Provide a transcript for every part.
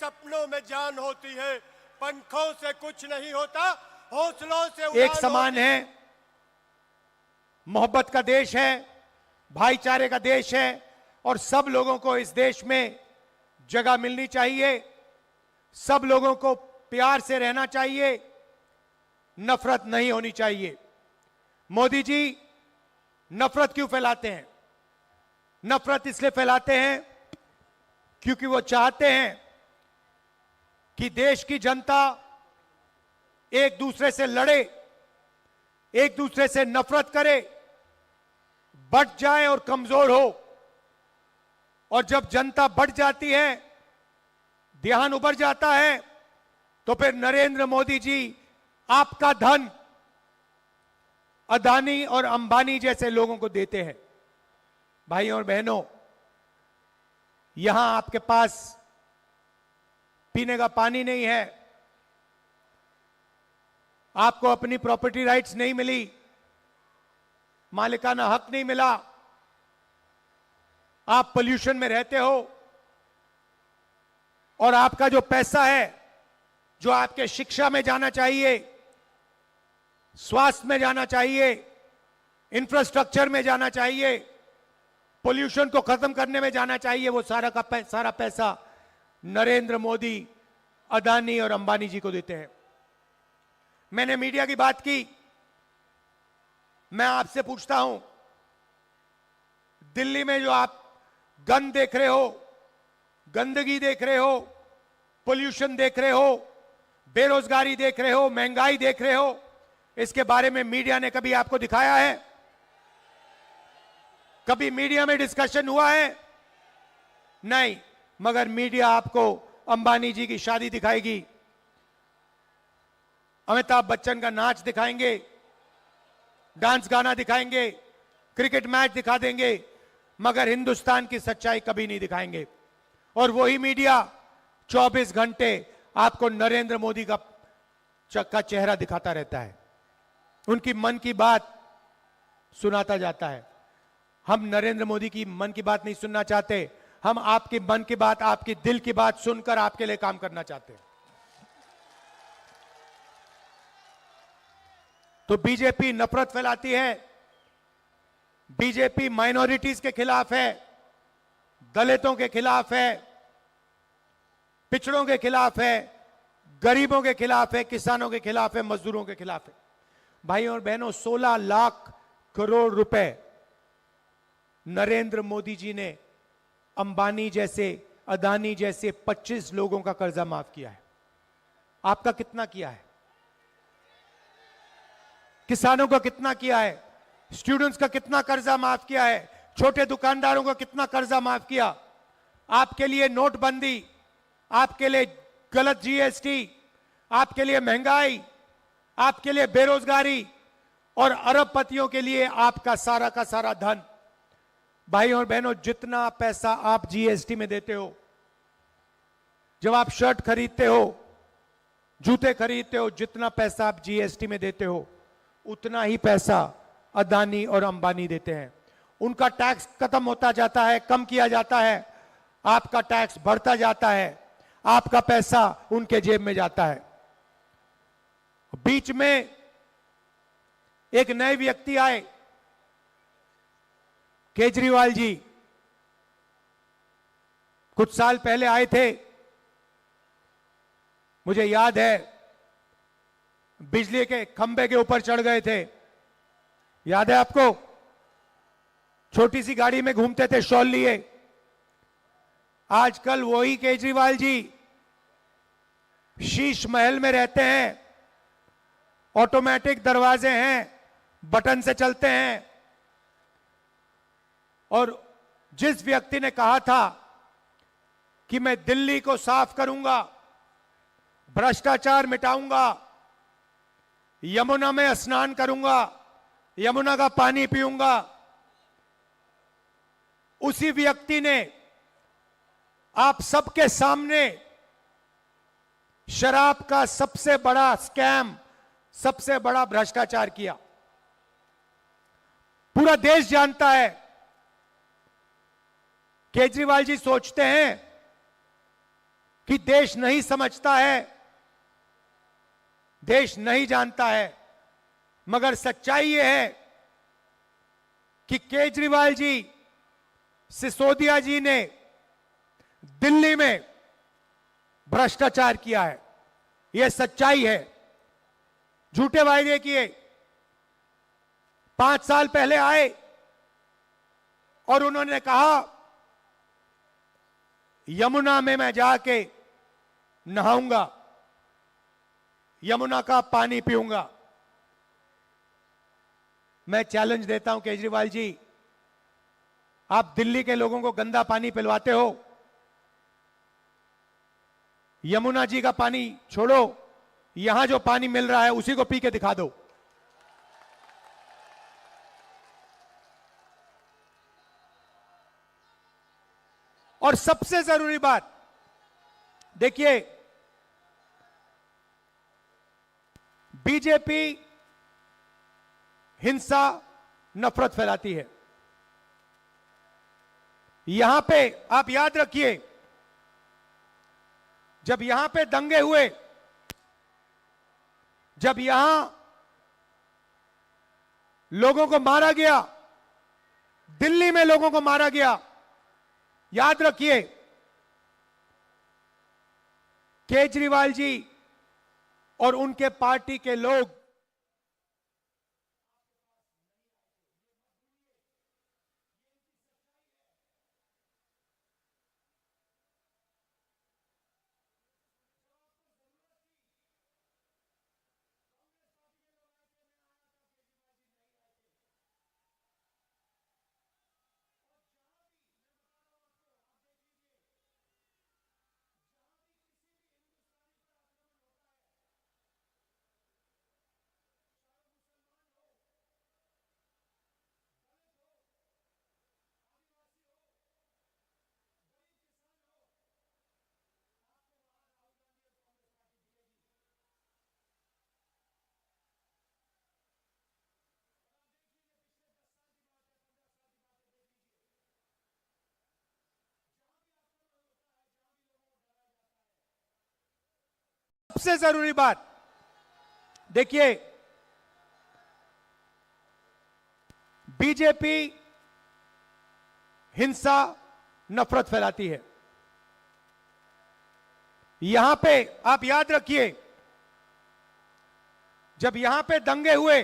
सपनों में जान होती है, पंखों से कुछ नहीं होता, हौसलों से एक समान है, मोहब्बत का देश है, भाईचारे का देश है और सब लोगों को इस देश में जगह मिलनी चाहिए। सब लोगों को प्यार से रहना चाहिए, नफरत नहीं होनी चाहिए। मोदी जी नफरत क्यों फैलाते हैं? नफरत इसलिए फैलाते हैं क्योंकि वो चाहते हैं कि देश की जनता एक दूसरे से लड़े, एक दूसरे से नफरत करे, बढ़ जाए और कमजोर हो। और जब जनता बढ़ जाती है, ध्यान उबर जाता है, तो फिर नरेंद्र मोदी जी आपका धन अदानी और अंबानी जैसे लोगों को देते हैं। भाइयों और बहनों, यहां आपके पास पीने का पानी नहीं है, आपको अपनी प्रॉपर्टी राइट्स नहीं मिली, मालिकाना हक नहीं मिला, आप पोल्यूशन में रहते हो और आपका जो पैसा है जो आपके शिक्षा में जाना चाहिए, स्वास्थ्य में जाना चाहिए, इंफ्रास्ट्रक्चर में जाना चाहिए, पोल्यूशन को खत्म करने में जाना चाहिए, वो सारा का सारा पैसा नरेंद्र मोदी, अदानी और अंबानी जी को देते हैं। मैंने मीडिया की बात की, मैं आपसे पूछता हूं, दिल्ली में जो आप गंद देख रहे हो, गंदगी देख रहे हो, पोल्यूशन देख रहे हो, बेरोजगारी देख रहे हो, महंगाई देख रहे हो, इसके बारे में मीडिया ने कभी आपको दिखाया है? कभी मीडिया में डिस्कशन हुआ है? नहीं। मगर मीडिया आपको अंबानी जी की शादी दिखाएगी, अमिताभ बच्चन का नाच दिखाएंगे, डांस गाना दिखाएंगे, क्रिकेट मैच दिखा देंगे, मगर हिंदुस्तान की सच्चाई कभी नहीं दिखाएंगे। और वही मीडिया 24 घंटे आपको नरेंद्र मोदी का चेहरा दिखाता रहता है, उनकी मन की बात सुनाता जाता है। हम नरेंद्र मोदी की मन की बात नहीं सुनना चाहते, हम आपकी मन की बात, आपकी दिल की बात सुनकर आपके लिए काम करना चाहते हैं। तो बीजेपी नफरत फैलाती है, बीजेपी माइनॉरिटीज के खिलाफ है, दलितों के खिलाफ है, पिछड़ों के खिलाफ है, गरीबों के खिलाफ है, किसानों के खिलाफ है, मजदूरों के खिलाफ है। भाइयों और बहनों, 16 लाख करोड़ रुपए नरेंद्र मोदी जी ने अंबानी जैसे, अदानी जैसे 25 लोगों का कर्जा माफ किया है। आपका कितना किया है? किसानों का कितना किया है? स्टूडेंट्स का कितना कर्जा माफ किया है? छोटे दुकानदारों का कितना कर्जा माफ किया? आपके लिए नोटबंदी, आपके लिए गलत जीएसटी, आपके लिए महंगाई, आपके लिए बेरोजगारी और अरबपतियों के लिए आपका सारा का सारा धन। भाइयों और बहनों, जितना पैसा आप जीएसटी में देते हो, जब आप शर्ट खरीदते हो, जूते खरीदते हो, जितना पैसा आप जीएसटी में देते हो, उतना ही पैसा अदानी और अंबानी देते हैं। उनका टैक्स खत्म होता जाता है, कम किया जाता है, आपका टैक्स बढ़ता जाता है, आपका पैसा उनके जेब में जाता है। बीच में एक नए व्यक्ति आए, केजरीवाल जी, कुछ साल पहले आए थे, मुझे याद है, बिजली के खंभे के ऊपर चढ़ गए थे, याद है आपको? छोटी सी गाड़ी में घूमते थे शॉल लिए। आजकल वही केजरीवाल जी शीश महल में रहते हैं, ऑटोमेटिक दरवाजे हैं, बटन से चलते हैं। और जिस व्यक्ति ने कहा था कि मैं दिल्ली को साफ करूंगा, भ्रष्टाचार मिटाऊंगा, यमुना में स्नान करूंगा, यमुना का पानी पीऊंगा, उसी व्यक्ति ने आप सबके सामने शराब का सबसे बड़ा स्कैम, सबसे बड़ा भ्रष्टाचार किया। पूरा देश जानता है। केजरीवाल जी सोचते हैं कि देश नहीं समझता है, देश नहीं जानता है, मगर सच्चाई यह है कि केजरीवाल जी, सिसोदिया जी ने दिल्ली में भ्रष्टाचार किया है। यह सच्चाई है। झूठे वायदे किए। 5 साल पहले आए और उन्होंने कहा यमुना में मैं जाके नहाऊंगा, यमुना का पानी पीऊंगा। मैं चैलेंज देता हूं केजरीवाल जी, आप दिल्ली के लोगों को गंदा पानी पिलवाते हो, यमुना जी का पानी छोड़ो, यहां जो पानी मिल रहा है उसी को पी के दिखा दो। और सबसे जरूरी बात देखिए, बीजेपी हिंसा, नफरत फैलाती है। यहां पे आप याद रखिए, जब यहां पे दंगे हुए, जब यहां लोगों को मारा गया, दिल्ली में लोगों को मारा गया, याद रखिए केजरीवाल जी और उनके पार्टी के लोग सबसे जरूरी बात देखिए, बीजेपी हिंसा, नफरत फैलाती है। यहां पे आप याद रखिए, जब यहां पे दंगे हुए,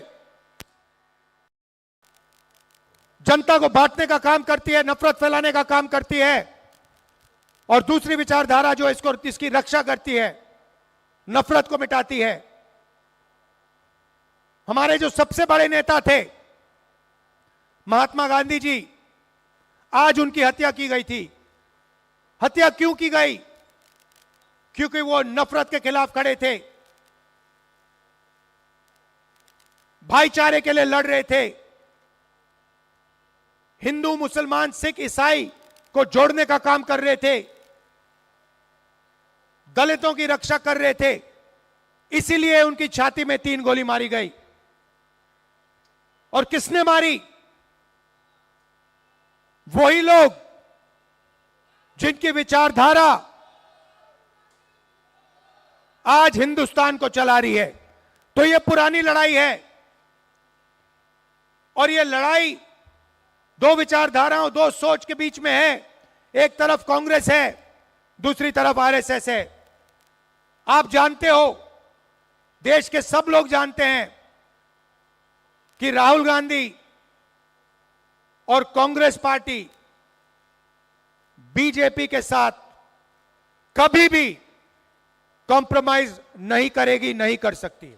जनता को बांटने का काम करती है, नफरत फैलाने का काम करती है, और दूसरी विचारधारा जो इसकी रक्षा करती है, नफरत को मिटाती है। हमारे जो सबसे बड़े नेता थे महात्मा गांधी जी, आज उनकी हत्या की गई थी। हत्या क्यों की गई? क्योंकि वो नफरत के खिलाफ खड़े थे, भाईचारे के लिए लड़ रहे थे, हिंदू, मुसलमान, सिख, ईसाई को जोड़ने का काम कर रहे थे, दलितों की रक्षा कर रहे थे। इसीलिए उनकी छाती में 3 गोली मारी गई। और किसने मारी? वही लोग जिनकी विचारधारा आज हिंदुस्तान को चला रही है। तो यह पुरानी लड़ाई है, और यह लड़ाई 2 विचारधाराओं, 2 सोच के बीच में है। एक तरफ कांग्रेस है, दूसरी तरफ आरएसएस है। आप जानते हो, देश के सब लोग जानते हैं कि राहुल गांधी और कांग्रेस पार्टी बीजेपी के साथ कभी भी कॉम्प्रोमाइज नहीं करेगी, नहीं कर सकती।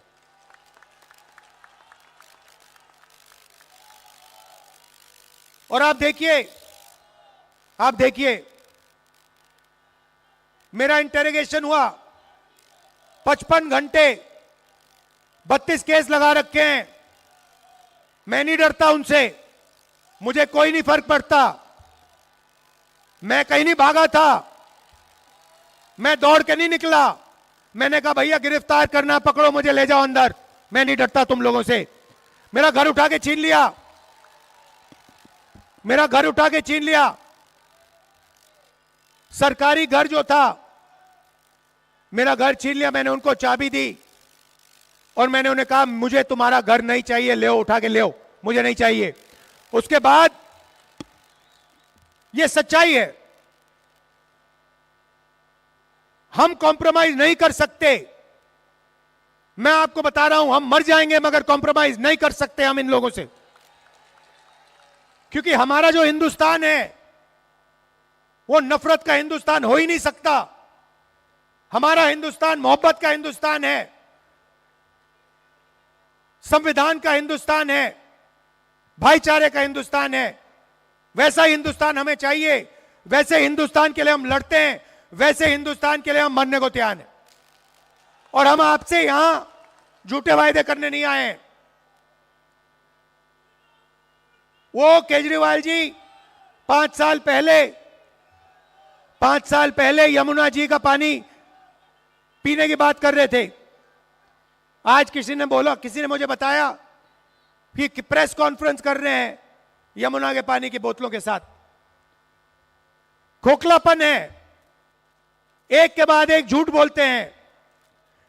और आप देखिए, मेरा इंटेरोगेशन हुआ, 55 घंटे, 32 केस लगा रखे हैं। मैं नहीं डरता उनसे, मुझे कोई नहीं फर्क पड़ता। मैं कहीं नहीं भागा था, मैं दौड़ के नहीं निकला। मैंने कहा भैया गिरफ्तार करना, पकड़ो मुझे, ले जाओ अंदर। मैं नहीं डरता तुम लोगों से। मेरा घर उठा के छीन लिया, मेरा घर उठा के छीन लिया। सरकारी घर जो था मेरा घर छीन लिया, मैंने उनको चाबी दी और मैंने उन्हें कहा मुझे तुम्हारा घर नहीं चाहिए, ले उठा के ले, मुझे नहीं चाहिए। उसके बाद यह सच्चाई है, हम कॉम्प्रोमाइज नहीं कर सकते। मैं आपको बता रहा हूं, हम मर जाएंगे मगर कॉम्प्रोमाइज नहीं कर सकते हम इन लोगों से, क्योंकि हमारा जो हिंदुस्तान है वो नफरत का हिंदुस्तान हो ही नहीं सकता। हमारा हिंदुस्तान मोहब्बत का हिंदुस्तान है, संविधान का हिंदुस्तान है, भाईचारे का हिंदुस्तान है। वैसा ही हिंदुस्तान हमें चाहिए, वैसे हिंदुस्तान के लिए हम लड़ते हैं, वैसे हिंदुस्तान के लिए हम मरने को तैयार हैं। और हम आपसे यहां झूठे वायदे करने नहीं आए हैं। वो केजरीवाल जी 5 साल पहले यमुना जी का पानी पीने की बात कर रहे थे। आज किसी ने मुझे बताया कि प्रेस कॉन्फ्रेंस कर रहे हैं यमुना के पानी की बोतलों के साथ। खोखलापन है, एक के बाद एक झूठ बोलते हैं।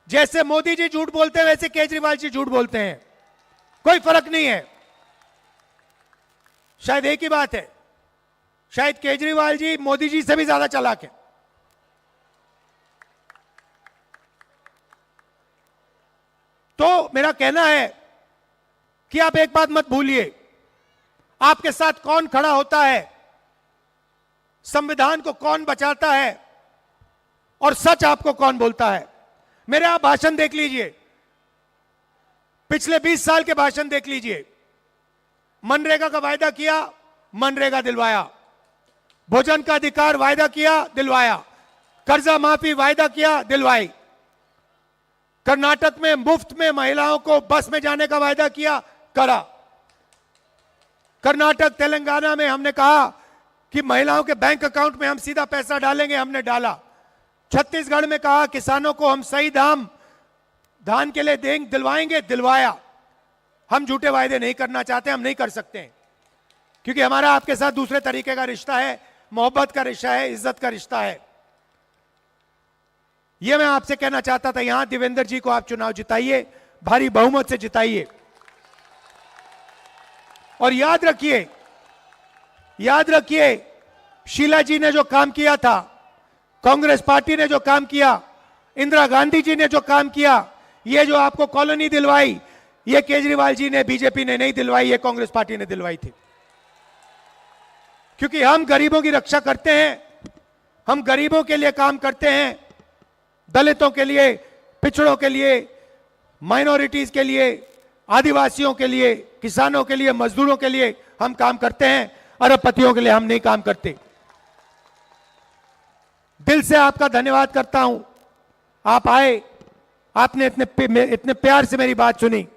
जैसे मोदी जी झूठ बोलते हैं वैसे केजरीवाल जी झूठ बोलते हैं, कोई फर्क नहीं है। शायद एक ही बात है, शायद केजरीवाल जी मोदी जी से भी ज्यादा चालाक है। तो मेरा कहना है कि आप एक बात मत भूलिए, आपके साथ कौन खड़ा होता है, संविधान को कौन बचाता है और सच आपको कौन बोलता है। मेरे आप भाषण देख लीजिए, पिछले 20 साल के भाषण देख लीजिए। मनरेगा का वायदा किया, मनरेगा दिलवाया। भोजन का अधिकार वायदा किया, दिलवाया। कर्जा माफी वायदा किया, दिलवाई। कर्नाटक में मुफ्त में महिलाओं को बस में जाने का वायदा किया, करा। कर्नाटक तेलंगाना में हमने कहा कि महिलाओं के बैंक अकाउंट में हम सीधा पैसा डालेंगे, हमने डाला। छत्तीसगढ़ में कहा किसानों को हम सही दाम धान के लिए देंगे, दिलवाएंगे, दिलवाया। हम झूठे वायदे नहीं करना चाहते, हम नहीं कर सकते हैं, क्योंकि हमारा आपके साथ दूसरे तरीके का रिश्ता है, मोहब्बत का रिश्ता है, इज्जत का रिश्ता है। यह मैं आपसे कहना चाहता था। यहां देवेंद्र जी को आप चुनाव जिताइए, भारी बहुमत से जिताइए। और याद रखिए शीला जी ने जो काम किया था, कांग्रेस पार्टी ने जो काम किया, इंदिरा गांधी जी ने जो काम किया, ये जो आपको कॉलोनी दिलवाई, ये केजरीवाल जी ने, बीजेपी ने नहीं दिलवाई, ये कांग्रेस पार्टी ने दिलवाई थी। क्योंकि हम गरीबों की रक्षा करते हैं, हम गरीबों के लिए काम करते हैं, दलितों के लिए, पिछड़ों के लिए, माइनॉरिटीज के लिए, आदिवासियों के लिए, किसानों के लिए, मजदूरों के लिए हम काम करते हैं। अरबपतियों के लिए हम नहीं काम करते। दिल से आपका धन्यवाद करता हूं, आप आए, आपने इतने प्यार से मेरी बात सुनी।